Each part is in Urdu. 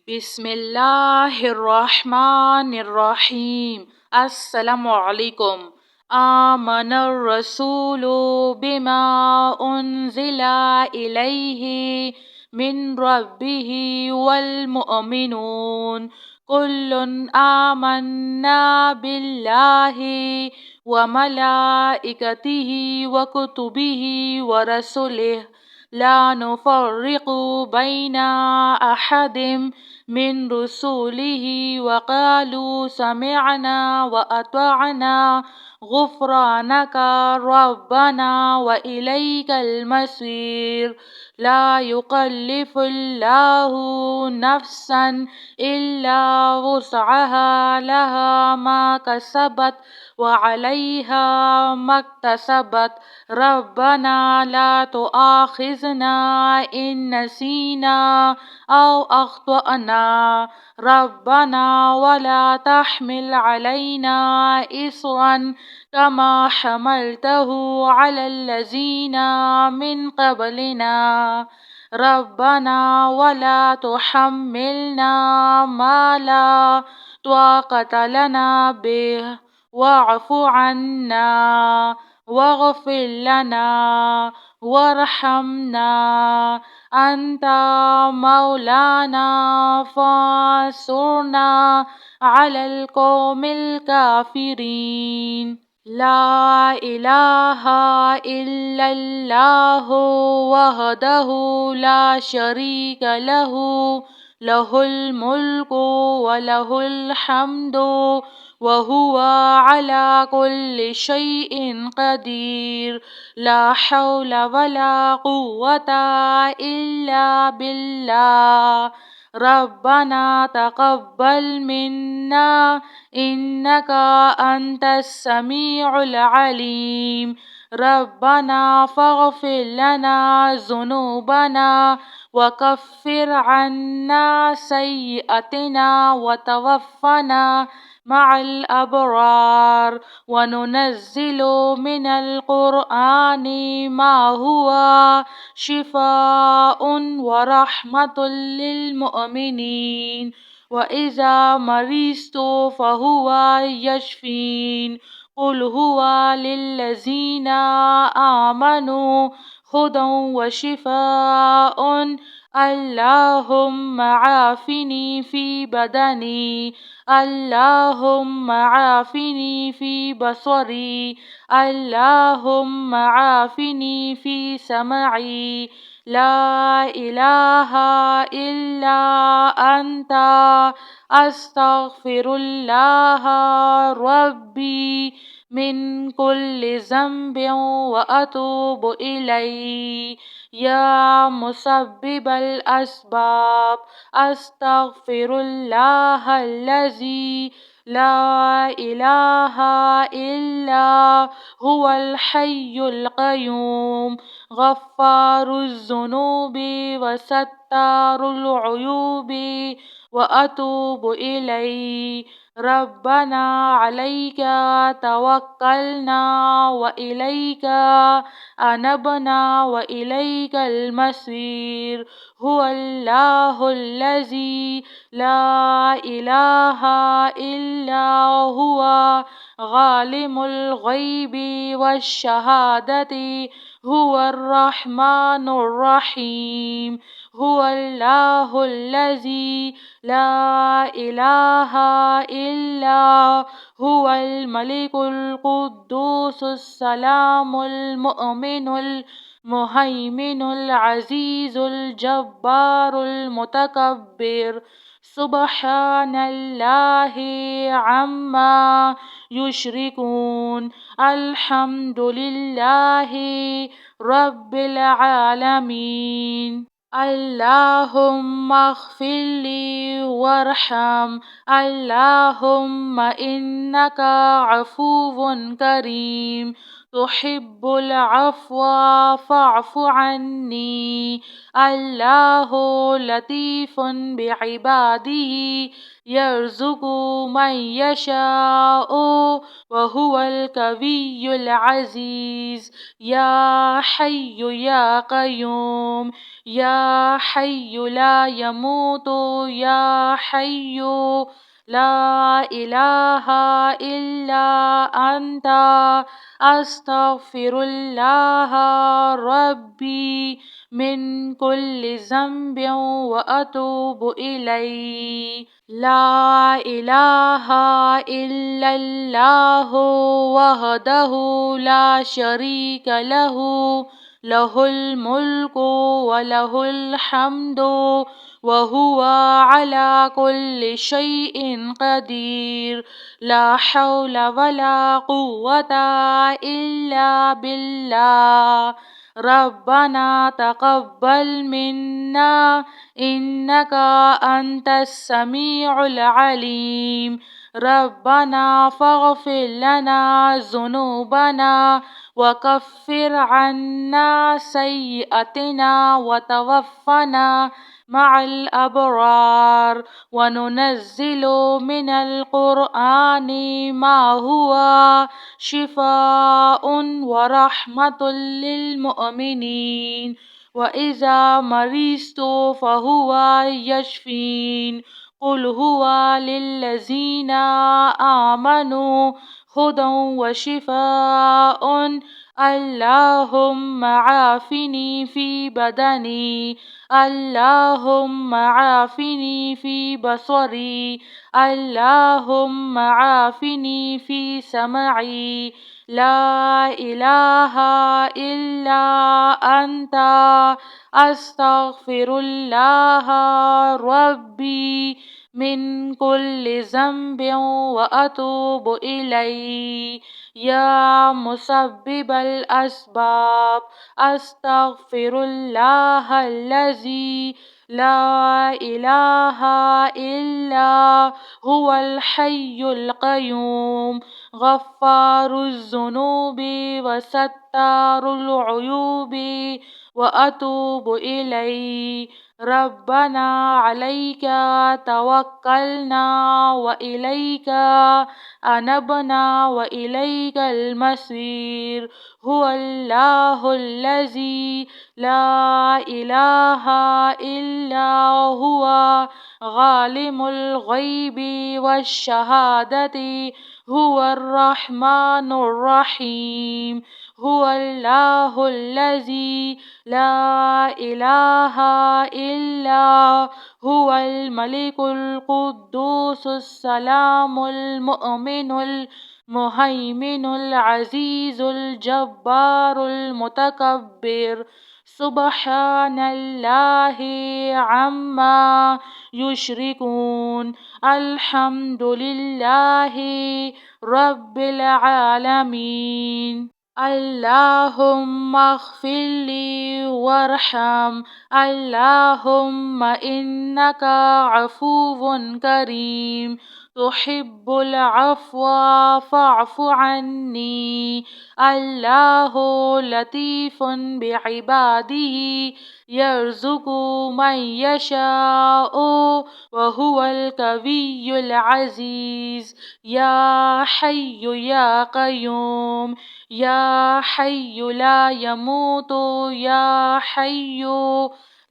بسم اللہ الرحمن الرحیم۔ السلام علیکم۔ آمن الرسول بما انزل الیہ من ربہ والمؤمنون کل آمنا باللہ وملائکتہ وکتبہ ورسلہ لا نفرق بین احد من رسوله وقالوا سمعنا وأطعنا غفرانك ربنا وإليك المصير لا يكلف الله نفسا إلا وسعها لها ما كسبت وعليها ما اكتسبت ربنا لا تؤاخذنا إن نسينا أو أخطأنا ربنا ولا تحمل علينا إصرا كما حملته على الذين من قبلنا ربنا ولا تحملنا ما لا طاقة لنا به واعف عنا واغفر لنا وارحمنا أنت مولانا فانصرنا على القوم الكافرين لا إله إلا الله وحده لا شريك له له الملك وله الحمد وهو على كل شيء قدير لا حول ولا قوة إلا بالله ربنا تقبل منا إنك أنت السميع العليم ربنا فاغفر لنا ذنوبنا وكفر عنا سيئاتنا وتوفنا مع الأبرار وننزل من القرآن ما هو شفاء ورحمة للمؤمنين وإذا مرضت فهو يشفين قل هو للذين آمنوا هدى وشفاء اللهم عافني في بدني اللهم عافني في بصري اللهم عافني في سمعي لا إله إلا أنت أستغفر الله ربي من كل ذنب وأتوب إليه يا مسبب الأسباب أستغفر الله الذي لا إله إلا هو الحي القيوم غفار الذنوب وستار العيوب وأتوب إليه ربنا عليك توكلنا وإليك أنبنا وإليك المصير هو الله الذي لا إله إلا هو عالم الغيب والشهادة هو الرحمن الرحيم هو الله الذي لا إله إلا هو الملك القدوس السلام المؤمن المهيمن العزيز الجبار المتكبر سبحان الله عما يشركون الحمد لله رب العالمين اللهم اغفر لي وارحم اللهم إنك عفو كريم تحب العفو فاعف عني الله لطيف بعباده يرزق من يشاء وهو القوي العزيز يا حي يا قيوم يا حي لا يموت يا حي لا إله إلا أنت أستغفر الله ربي من كل ذنب وأتوب إليه. لا إله إلا الله وحده لا شريك له، له الملك وله الحمد وهو على كل شيء قدير. لا حول ولا قوة إلا بالله. ربنا تقبل منا إنك أنت السميع العليم. ربنا فاغفر لنا ذنوبنا وكفر عنا سيئاتنا وتوفنا مع الأبرار. وننزل من القرآن ما هو شفاء ورحمة للمؤمنين، وإذا مرضت فهو يشفين. قل هو للذين آمنوا هدى وشفاء. اللهم عافني في بدني، اللهم عافني في بصري، اللهم عافني في سمعي. لا إله إلا أنت أستغفر الله ربي من كل ذنب وأتوب إليه. يا مسبب الأسباب أستغفر الله الذي لا إله إلا هو الحي القيوم، غفار الذنوب وستار العيوب، وأتوب إليه. ربنا عليك توكلنا وإليك أنبنا وإليك المصير. هو الله الذي لا إله إلا هو عالم الغيب والشهادة، هو الرحمن الرحيم. هو الله الذي لا إله إلا هو الملك القدوس السلام المؤمن المهيمن العزيز الجبار المتكبر. سبحان الله عما يشركون. الحمد لله رب العالمين. اللهم اغفر لي وارحم. اللهم إنك عفو كريم تحب العفو فاعف عني. الله لطيف بعباده يرزق من يشاء وهو القوي العزيز. يا حي يا قيوم يا حي لا يموت يا حي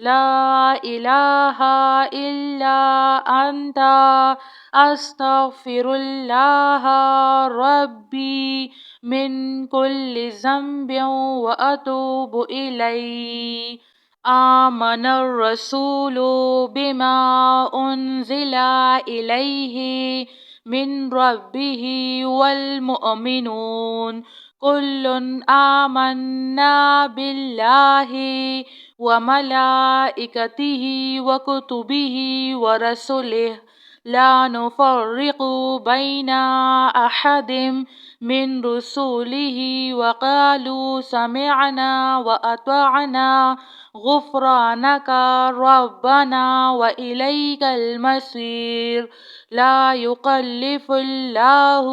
لا إله إلا أنت أستغفر الله ربي من كل ذنب وأتوب إليه. آمن الرسول بما أنزل إليه من ربه والمؤمنون كل آمنا بالله وملائكته وكتبه ورسله لا نفرق بين أحد من رسله وقالوا سمعنا وأطعنا غفرانك ربنا وإليك المصير. لا يكلف الله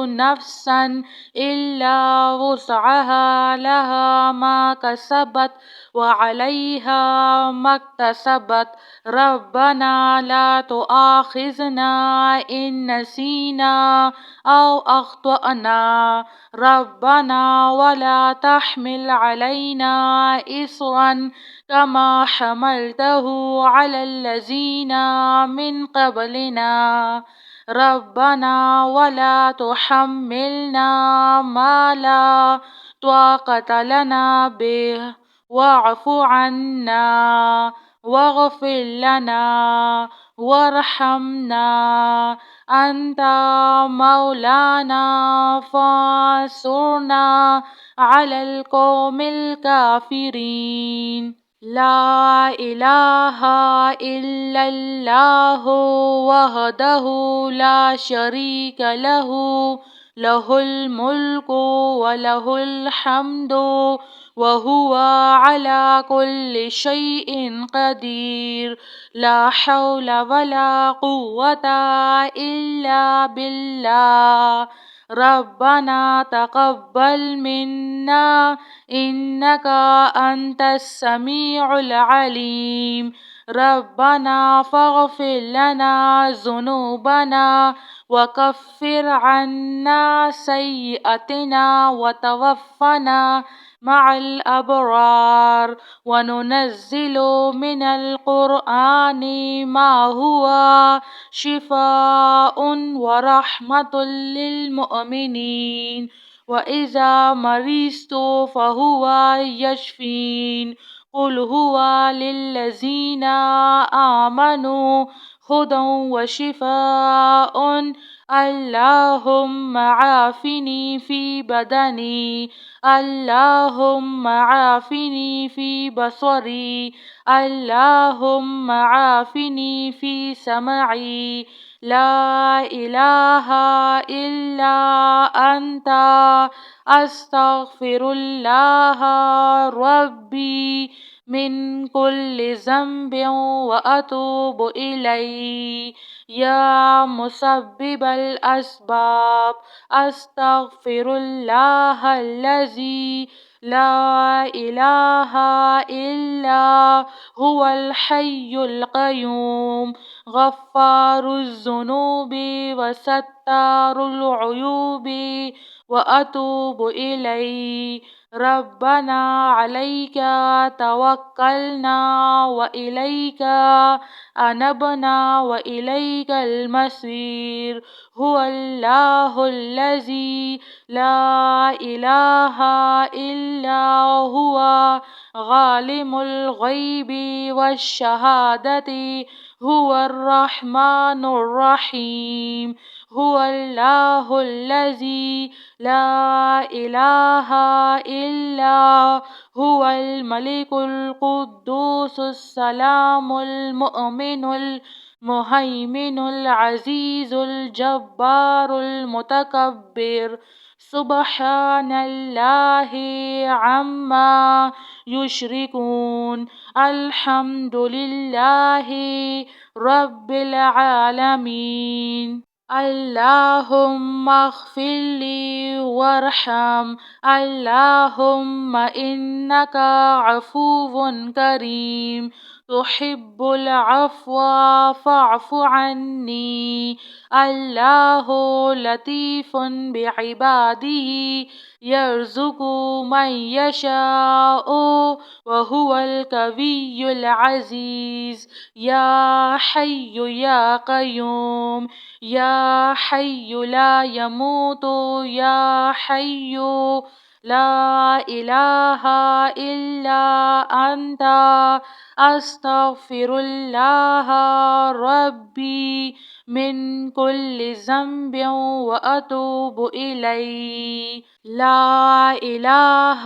نفسا إلا وسعها لها ما كسبت وعليها ما اكتسبت. ربنا لا تؤاخذنا إن نسينا أو أخطأنا. ربنا ولا تحمل علينا إصرا كما حملته على الذين من قبلنا ربنا ولا تحملنا ما لا طاقة لنا به واعف عنا واغفر لنا وارحمنا أنت مولانا فانصرنا على القوم الكافرين لا إله إلا الله وحده لا شريك له له الملك وله الحمد وهو على كل شيء قدير لا حول ولا قوة إلا بالله ربنا تقبل منا إنك أنت السميع العليم ربنا فاغفر لنا ذنوبنا وكفر عنا سيئاتنا وتوفنا مع الأبرار وننزل من القرآن ما هو شفاء ورحمة للمؤمنين وإذا مرضت فهو يشفين قل هو للذين آمنوا هدى وشفاء اللهم عافني في بدني اللهم عافني في بصري اللهم عافني في سمعي لا إله إلا أنت أستغفر الله ربي من كل ذنب وأتوب إليه يا مسبب الأسباب أستغفر الله الذي لا إله إلا هو الحي القيوم غفار الذنوب وستار العيوب وأتوب إليه ربنا عليك توكلنا وإليك أنبنا وإليك المصير هو الله الذي لا إله إلا هو عالم الغيب والشهادة هو الرحمن الرحيم هو الله الذي لا إله إلا هو الملك القدوس السلام المؤمن المهيمن العزيز الجبار المتكبر سبحان الله عما يشركون الحمد لله رب العالمين اللهم اغفر لي وارحم اللهم إنك عفو كريم تحب العفو فاعف عني الله لطيف بعباده يرزق من يشاء وهو القوي العزيز يا حي يا قيوم يا حي لا يموت يا حي لا إله إلا أنت أستغفر الله ربي من كل ذنب وأتوب إليه لا إله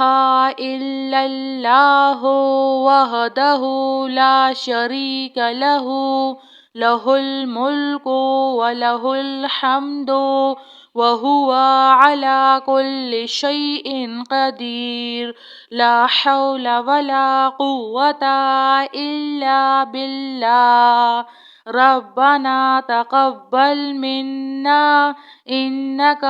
إلا الله وحده لا شريك له له الملك وله الحمد وهو على كل شيء قدير لا حول ولا قوة إلا بالله ربنا تقبل منا إنك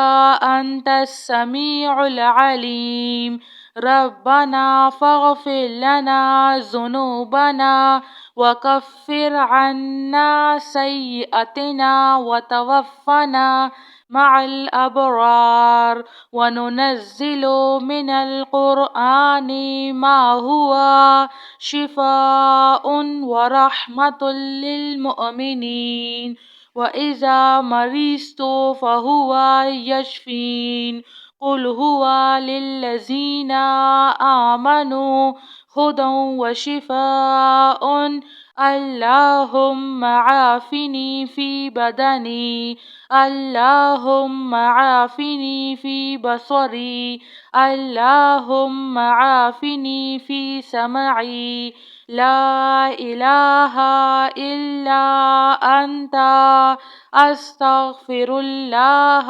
أنت السميع العليم ربنا فاغفر لنا ذنوبنا وكفر عنا سيئاتنا وتوفنا مع الأبرار وننزل من القرآن ما هو شفاء ورحمة للمؤمنين وإذا مرضت فهو يشفين قل هو للذين آمنوا هدى وشفاء اللهم عافني في بدني اللهم عافني في بصري اللهم عافني في سمعي لا إله إلا أنت أستغفر الله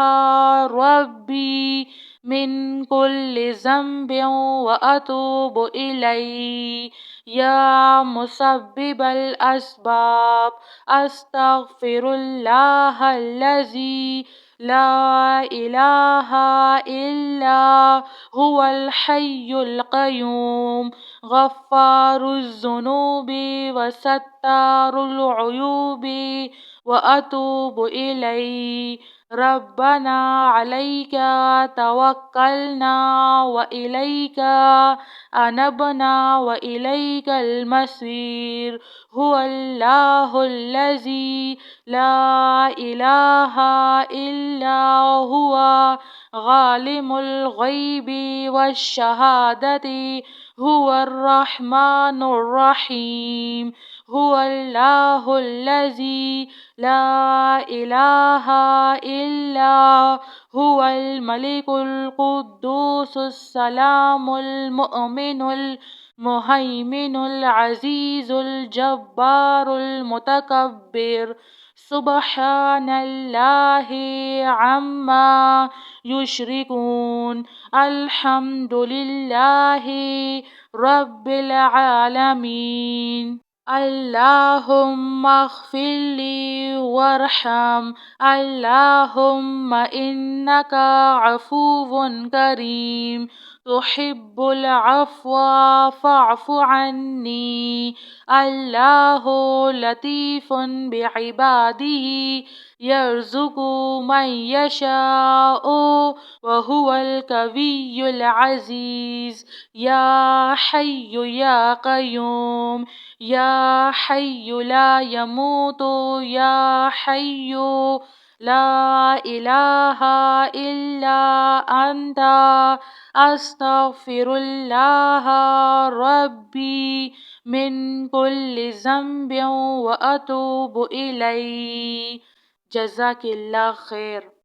ربي من كل ذنب وأتوب إليه يا مسبب الأسباب أستغفر الله الذي لا إله إلا هو الحي القيوم غفار الذنوب وستار العيوب وأتوب إليه ربنا عليك توكلنا وإليك أنبنا وإليك المصير هو الله الذي لا إله إلا هو عالم الغيب والشهادة هو الرحمن الرحيم هو الله الذي لا إله إلا هو الملك القدوس السلام المؤمن المهيمن العزيز الجبار المتكبر سبحان الله عما يشركون الحمد لله رب العالمين اللهم اغفر لي وارحم اللهم إنك عفو كريم تحب العفو فاعف عني الله لطيف بعباده يرزق من يشاء وهو القوي العزيز يا حي يا قيوم يا حي لا يموت يا حي لا إله إلا أنت أستغفر الله ربي من كل ذنب وأتوب إليه جزاك الله خير.